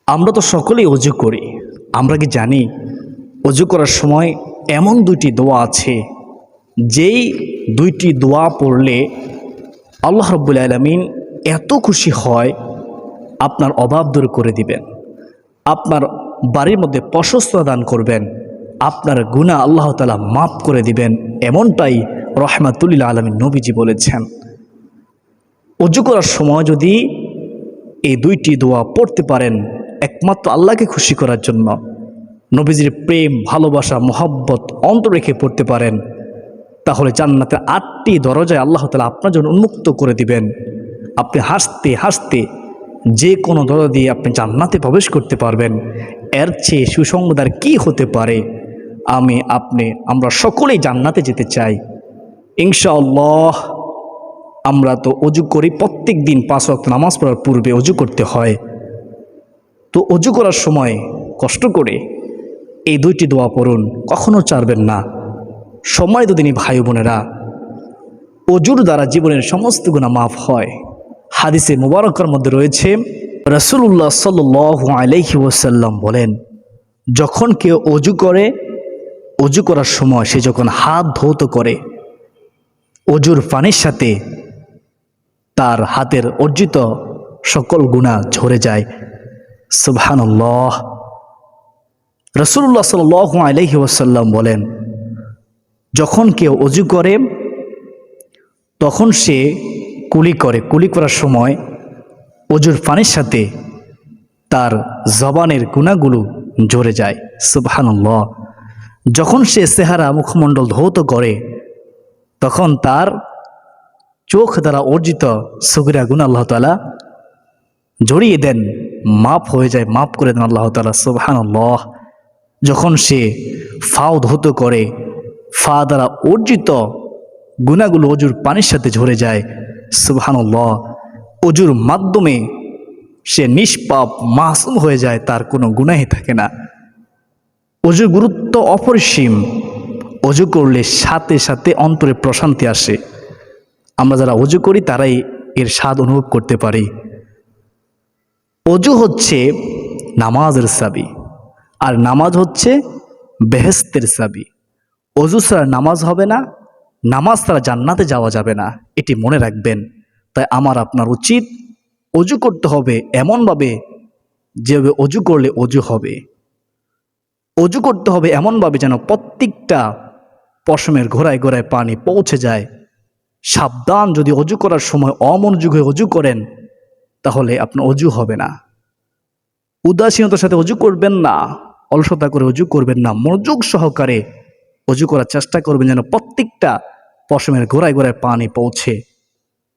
আমরা তো সকলেই অজু করি। আমরা কি জানি অজু করার সময় এমন দুইটি দোয়া আছে, যেই দুইটি দোয়া পড়লে আল্লাহ রাব্বুল আলামিন এত খুশি হয়, আপনার অভাব দূর করে দিবেন, আপনার বাড়ির মধ্যে প্রশস্ততা দান করবেন, আপনার গুনাহ আল্লাহ তাআলা মাফ করে দিবেন। এমনটাই রাহমাতুল লিল আলামিন নবীজি বলেছেন। অজু করার সময় যদি এই দুইটি দোয়া পড়তে পারেন, একমাত্র আল্লাহকে খুশি করার জন্য, নবীজির প্রেম, ভালোবাসা, মহব্বত অন্তর রেখে পড়তে পারেন, তাহলে জান্নাতের 8টি দরজায় আল্লাহ তাআলা আপনার জন্য উন্মুক্ত করে দিবেন। আপনি হাসতে হাসতে যে কোনো দরজা দিয়ে আপনি জান্নাতে প্রবেশ করতে পারবেন। এর চেয়ে সুসংবাদ আর কী হতে পারে? আমরা সকলেই জান্নাতে যেতে চাই ইনশাআল্লাহ। আমরা তো অজু করি, প্রত্যেক দিন 5 ওয়াক্ত নামাজ পড়ার পূর্বে অজু করতে হয়। তো অজু করার সময় কষ্ট করে এই দুইটি দোয়া পড়ুন, কখনো ছাড়বেন না। সম্মানিত দিনী ভাই বোনেরা, অজুর দ্বারা জীবনের সমস্ত গুনাহ মাফ হয়। হাদিসে মুবারকের মধ্যে রয়েছে, রাসূলুল্লাহ সাল্লাল্লাহু আলাইহি ওয়াসাল্লাম বলেন, যখন কেউ অজু করে, অজু করার সময় সে যখন হাত ধৌত করে, অজুর পানির সাথে তার হাতের অর্জিত সকল গুনাহ ঝরে যায়। সুবহানাল্লাহ। রাসূলুল্লাহ সাল্লাল্লাহু আলাইহি ওয়াসাল্লাম বলেন, যখন কেউ অজু করে তখন সে কুলি করে, কুলি করার সময় অজুর পানির সাথে তার জবানের গুনাহগুলো ঝরে যায়। সুবহানাল্লাহ। যখন সে চেহারা মুখমণ্ডল ধৌত করে, তখন তার চোখ দ্বারা অর্জিত সগীরা গুনাহ আল্লাহ তাআলা জড়িয়ে দেন, মাফ হয়ে যায়, মাফ করে দেন আল্লাহ তাআলা। সুবহানাল্লাহ। যখন সে ফাও ধৌত করে, ফা দ্বারা অর্জিত গুনাহগুলো অজুর পানির সাথে ঝরে যায়। সুবহানাল্লাহ। অজুর মাধ্যমে সে নিষ্পাপ মাসুম হয়ে যায়, তার কোনো গুনাহই থাকে না। অজুর গুরুত্ব অপরিসীম। অজু করলে সাথে সাথে অন্তরে প্রশান্তি আসে। আমরা যারা অজু করি তারাই এর স্বাদ অনুভব করতে পারি। অজু হচ্ছে নামাজের চাবি, আর নামাজ হচ্ছে বেহেশতের চাবি। অজু ছাড়া নামাজ হবে না, নামাজ ছাড়া জান্নাতে যাওয়া যাবে না, এটি মনে রাখবেন। তাই আপনার উচিত অজু করতে হবে এমনভাবে, যেভাবে অজু করলে অজু হবে। অজু করতে হবে এমনভাবে যেন প্রত্যেকটা পশমের ঘোড়ায় ঘোড়ায় পানি পৌঁছে যায়। সাবধান, যদি অজু করার সময় অমনোযোগ হয়ে অজু করেন, তাহলে আপনার অজু হবে না। উদাসীনতার সাথে অজু করবেন না, অলসতা করে অজু করবেন না, মনোযোগ সহকারে অজু করার চেষ্টা করবেন যেন প্রত্যেকটা পশমের ঘোড়ায় ঘোড়ায় পানি পৌঁছে।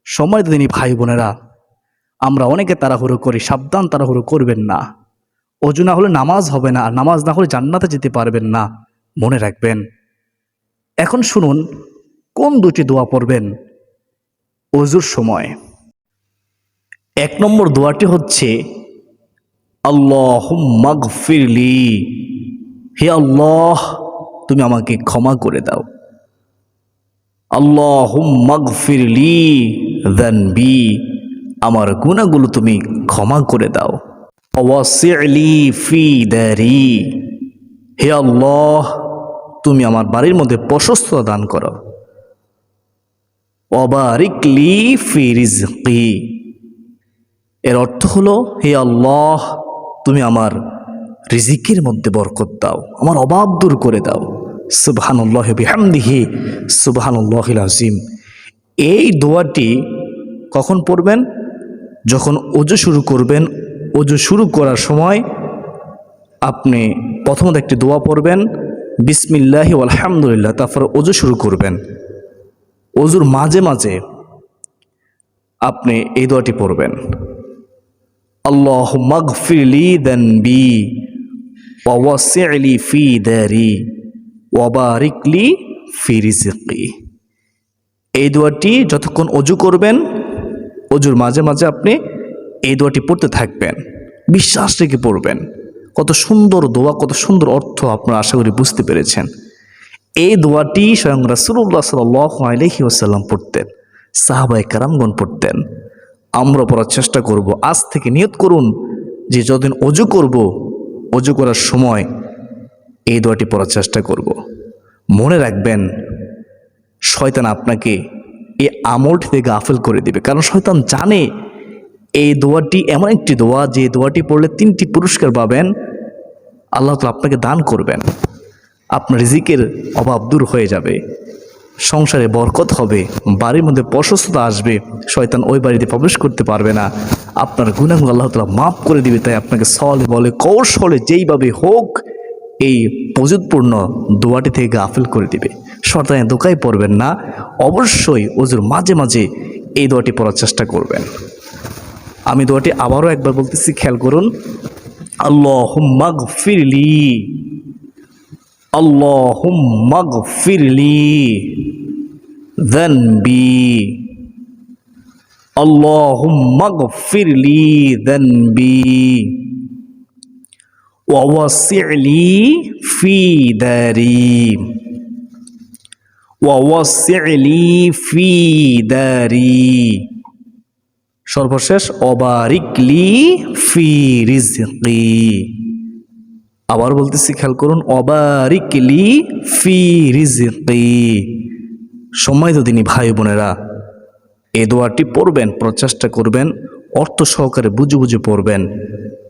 সম্মানিত দিনী ভাই বোনেরা, আমরা অনেকে তাড়াহুড়ো করি, সাবধান, তাড়াহুড়ো করবেন না। অজু না হলে নামাজ হবে না, আর নামাজ না হলে জান্নাতে যেতে পারবেন না, মনে রাখবেন। এখন শুনুন কোন দুটি দোয়া পড়বেন অজুর সময়। 1 নম্বর দোয়াটি হচ্ছে, আল্লাহুম্মা গফিরলি, হে আল্লাহ তুমি আমাকে ক্ষমা করে দাও। আল্লাহুম্মা গফিরলি যানবি, আমার গুনাহগুলো তুমি ক্ষমা করে দাও। ওয়াসি'লি ফি দারি, হে আল্লাহ তুমি আমার বাড়ির মধ্যে প্রশস্ততা দান করো। ওয়াবারিকলি ফি রিজকি, এর অর্থ হলো, হে আল্লাহ তুমি আমার রিজিকের মধ্যে বরকত দাও, আমার অভাব দূর করে দাও। সুবহানাল্লাহ বিহামদিহি সুবহানাল্লাহিল আযীম। এই দোয়াটি কখন পড়বেন? যখন অজু শুরু করবেন। অজু শুরু করার সময় আপনি প্রথমত একটি দোয়া পড়বেন, বিসমিল্লাহি আলহামদুলিল্লাহ, তারপর অজু শুরু করবেন। অজুর মাঝে মাঝে আপনি এই দোয়াটি পড়বেন, আল্লাহুম্মা গফিরলি যানবি ওয়াসি'লি ফি দারি ওয়াবারিকলি ফি রিজকি। এই দোয়াটি যতক্ষণ অজু করবেন, অজুর মাঝে মাঝে আপনি এই দোয়াটি পড়তে থাকবেন, বিশ্বাস রেখে পড়বেন। কত সুন্দর দোয়া, কত সুন্দর অর্থ আপনারা আশা করি বুঝতে পেরেছেন। এই দোয়াটি স্বয়ং রাসূলুল্লাহ সাল্লাল্লাহু আলাইহি ওয়াসাল্লাম পড়তেন, সাহাবায়ে কেরামগণ পড়তেন। আমরা পড়ার চেষ্টা করব। আজ থেকে নিয়ত করুন যে যতদিন অজু করব, অজু করার সময় এই দোয়াটি পড়ার চেষ্টা করব। মনে রাখবেন, শয়তান আপনাকে এই আমলটি থেকে গাফেল করে দিবে, কারণ শয়তান জানে এই দোয়াটি এমন একটি দোয়া যে দোয়াটি পড়লে 3টি পুরস্কার পাবেন, আল্লাহ তাআলা আপনাকে দান করবেন। আপনার রিজিকের অভাব দূর হয়ে যাবে, সংসারে বরকত হবে, বাড়ির মধ্যে প্রশস্ততা আসবে, শয়তান ওই বাড়িতে প্রবেশ করতে পারবে না, আপনার গুনাহগুলো আল্লাহ তাআলা মাফ করে দিবে। তাই আপনাকে সলে বলে কৌশলে যেইভাবে হোক এই প্রযুৎপূর্ণ দোয়াটি থেকে গাফিল করে দিবে। শয়তানের দোকায় পড়বেন না, অবশ্যই ওজুর মাঝে মাঝে এই দোয়াটি পড়ার চেষ্টা করবেন। আমি দোয়াটি আবারও একবার বলতেছি, খেয়াল করুন। আল্লাহুম্মা গফিরলি, আল্লাহুম্মা গফিরলি যানবি, আল্লাহুম্মা গফিরলি যানবি ওয়া ওয়াসি'লি ফি দারি, ওয়া ওয়াসি'লি ফি দারি, সর্বশেষ অবারিকলি ফি রিজকি। আবার বলতেছি, খেয়াল করুন, অবারিকলি ফি রিজকি। সম্মানিত দিনী ভাই বোনেরা, এই দোয়াটি পড়বেন, প্রচেষ্টা করবেন, অর্থ সহকারে বুঝে বুঝে পড়বেন,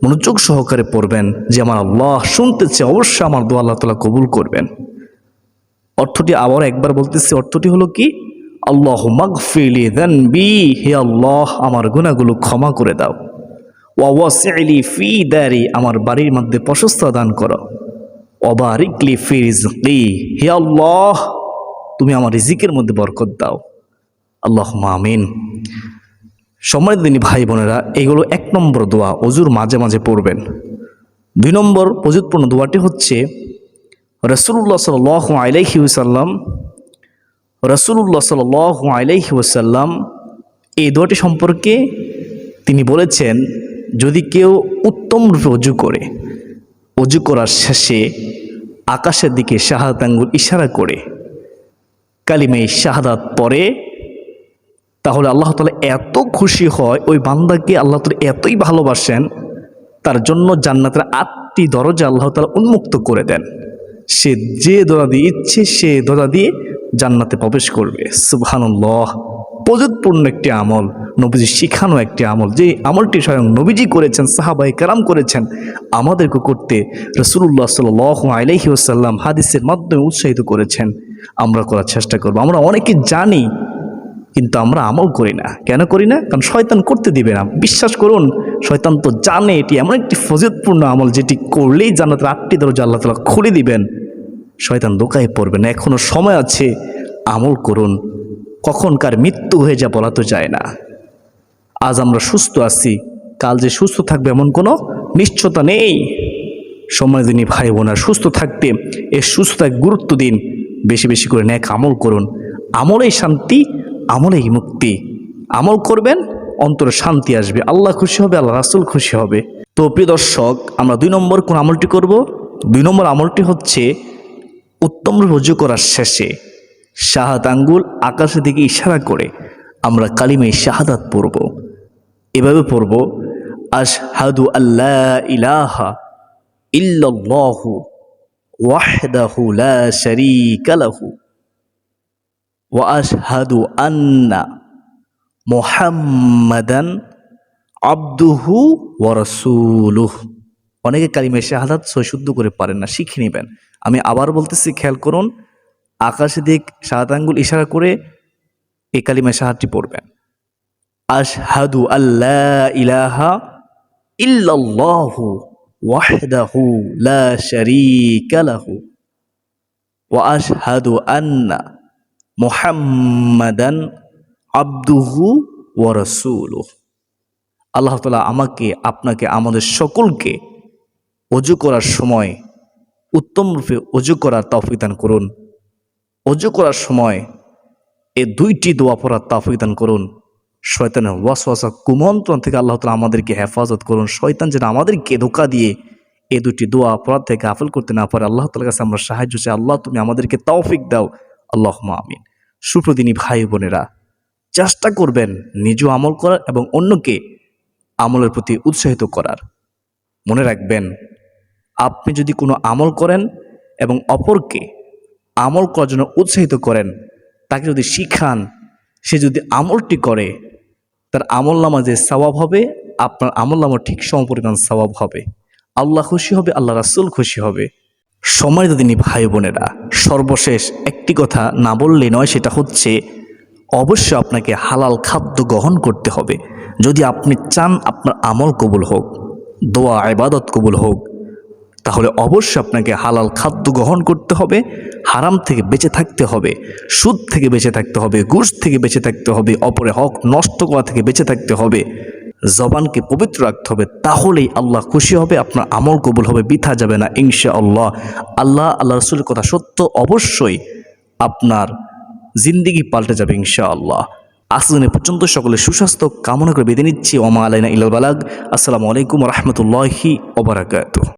মনোযোগ সহকারে পড়বেন, যে আমার আল্লাহ শুনতেছে, অবশ্যই আমার দোয়া আল্লাহ তাআলা কবুল করবেন। অর্থটি আবার একবার বলতেছি, অর্থটি হলো কি? আল্লাহুম্মা গফিরলি যানবি, হে আল্লাহ আমার গুনাহগুলো ক্ষমা করে দাও। ওয়া ওয়াসি'লি ফি দারি, আমার বাড়ির মধ্যে প্রশস্ত দান করো। ওয়া বারিকলি ফি রিজকি, হে আল্লাহ তুমি আমার রিজিকের মধ্যে বরকত দাও। আল্লাহুম্মা আমিন। সম্মানিত দিনী ভাই বোনেরা, এগুলো 1 নম্বর দোয়া, অজুর মাঝে মাঝে পড়বেন। 2 নম্বর প্রযুৎপূর্ণ দোয়াটি হচ্ছে রাসূলুল্লাহ সাল্লাল্লাহু আলাইহি ওয়াসাল্লাম, রাসূলুল্লাহ সাল্লাল্লাহু আলাইহি ওয়াসাল্লাম এই দোয়াটি সম্পর্কে তিনি বলেছেন, যদি কেউ উত্তম রূপে অজু করে, অজু করার শেষে আকাশের দিকে শাহাদাত আঙ্গুল ইশারা করে কালিমে শাহাদাত পড়ে, তাহলে আল্লাহ তাআলা এত খুশি হয়, ওই বান্দাকে আল্লাহ তাআলা এতই ভালোবাসেন, তার জন্য জান্নাতের 8টি দরজা আল্লাহ তাআলা উন্মুক্ত করে দেন। সে যে দরজা দিয়ে ইচ্ছে সে দরজা দিয়ে জান্নাতে প্রবেশ করবে। সুবহানাল্লাহ। প্রযুৎপূর্ণ একটি আমল, নবীজি শিখানো একটি আমল, যে আমলটি স্বয়ং নবীজি করেছেন, সাহাবায়ে কেরাম করেছেন, আমাদেরকে করতে রাসূলুল্লাহ সাল্লাল্লাহু আলাইহি ওয়াসাল্লাম হাদিসের মাধ্যমে উৎসাহিত করেছেন। আমরা করার চেষ্টা করব। আমরা অনেকে জানি, কিন্তু আমরা আমল করি না। কেন করি না? কারণ শয়তান করতে দিবে না। বিশ্বাস করুন, শয়তান তো জানে এটি এমন একটি ফজিলতপূর্ণ আমল, যেটি করলেই জান্নাতের 8টি দরজা আল্লাহ তাআলা খুলে দিবেন। শয়তান দোকায় পড়বে না। এখনো সময় আছে, আমল করুন। কখন কার মৃত্যু হয়ে যা বলা তো যায় না। আজ আমরা সুস্থ আছি, কাল যে সুস্থ থাকবে এমন কোনো নিশ্চয়তা নেই। সম্মানিত দিনী ভাই বোনেরা, সুস্থ থাকতে এই সুস্থতায় গুরুত্ব দিন, বেশি বেশি করে নেক আমল করুন। আমলেই শান্তি, আমলেই মুক্তি। আমল করবেন, অন্তরে শান্তি আসবে, আল্লাহ খুশি হবে, আল্লাহ রাসূল খুশি হবে। তো প্রিয় দর্শক, আমরা 2 নম্বর কোন আমলটি করব? 2 নম্বর আমলটি হচ্ছে উত্তম রুজু করার শেষে শাহাদাত আঙ্গুল আকাশের দিকে ইশারা করে আমরা কালিমে শাহাদাত পড়ব। এভাবে পড়ব, আশহাদু আল্লা ইলাহা ইল্লাল্লাহু ওয়াহদাহু লা শারীকা লাহু ওয়া আশহাদু আন্না মুহাম্মাদান আবদুহু ওয়া রাসূলুহু। অনেকে কালিমে শাহাদাত শুদ্ধ করে পারেন না, শিখে নেবেন। আমি আবার বলতেছি, খেয়াল করুন। আকাশের দিক শাহাদাত আঙ্গুল ইশারা করে এই কালিমা শাহাদাতটি পড়বেন। আশহাদু আল্লা ইলাহা ইল্লাল্লাহু ওয়াহদাহু লা শারীকা লাহু ওয়া আশহাদু আন্না মুহাম্মাদান আবদুহু ওয়া রাসূলুহু। আল্লাহ তাআলা আমাকে, আপনাকে, আমাদের সকলকে ওযু করার সময় উত্তম রূপে ওযু করার তৌফিক দান করুন। ওযু করার সময় এই 2টি দোয়া পড়ার তৌফিক দান করুন। শয়তানের ওয়াসওয়াসা, কুমন্ত্রণ থেকে আল্লাহ তাআলা আমাদেরকে হেফাজত করুন। শয়তান যেন আমাদেরকে ধোঁকা দিয়ে এই 2টি দোয়া পড়ার থেকে গাফিল করতে না পারে, আল্লাহ তাআলার কাছে আমরা সাহায্য চাই। আল্লাহ তুমি আমাদেরকে তৌফিক দাও, আল্লাহুম্মা আমিন। সুপ্রদিনী ভাই বোনেরা, চেষ্টা করবেন নিজেও আমল করার এবং অন্যকে আমলের প্রতি উৎসাহিত করার। মনে রাখবেন, আপনি যদি কোনো আমল করেন এবং অপরকে আমল করার জন্য উৎসাহিত করেন, তাকে যদি শিখান, সে যদি আমলটি করে, তার আমলনামা যে সওয়াব হবে, আপনার আমলনামা ঠিক সমপরিমাণ সওয়াব হবে। আল্লাহ খুশি হবে, আল্লাহ রাসূল খুশি হবে। সম্মানিত দিনী ভাই বোনেরা, সর্বশেষ একটি কথা না বললে নয়, সেটা হচ্ছে অবশ্যই আপনাকে হালাল খাদ্য গ্রহণ করতে হবে। যদি আপনি চান আপনার আমল কবুল হোক, দোয়া ইবাদত কবুল হোক, তাহলে অবশ্যই আপনাকে হালাল খাদ্য গ্রহণ করতে হবে, হারাম থেকে বেঁচে থাকতে হবে, সুদ থেকে বেঁচে থাকতে হবে, ঘুষ থেকে বেঁচে থাকতে হবে, অপরের হক নষ্ট করা থেকে বেঁচে থাকতে হবে, জবানকে পবিত্র রাখতে হবে। তাহলেই আল্লাহ খুশি হবে, আপনার আমল কবুল হবে, বৃথা যাবে না ইনশাআল্লাহ। আল্লাহ রাসূলের কথা সত্য, অবশ্যই আপনার জিন্দেগি পাল্টে যাবে ইনশাআল্লাহ। আজকে পর্যন্ত সকলে সুস্বাস্থ্য কামনা করে বিদায় নিচ্ছি। ওমা আলাইনা ইল্লাল বালাগ। আসসালামু আলাইকুম ওয়া রাহমাতুল্লাহি ওয়া বারাকাতুহু।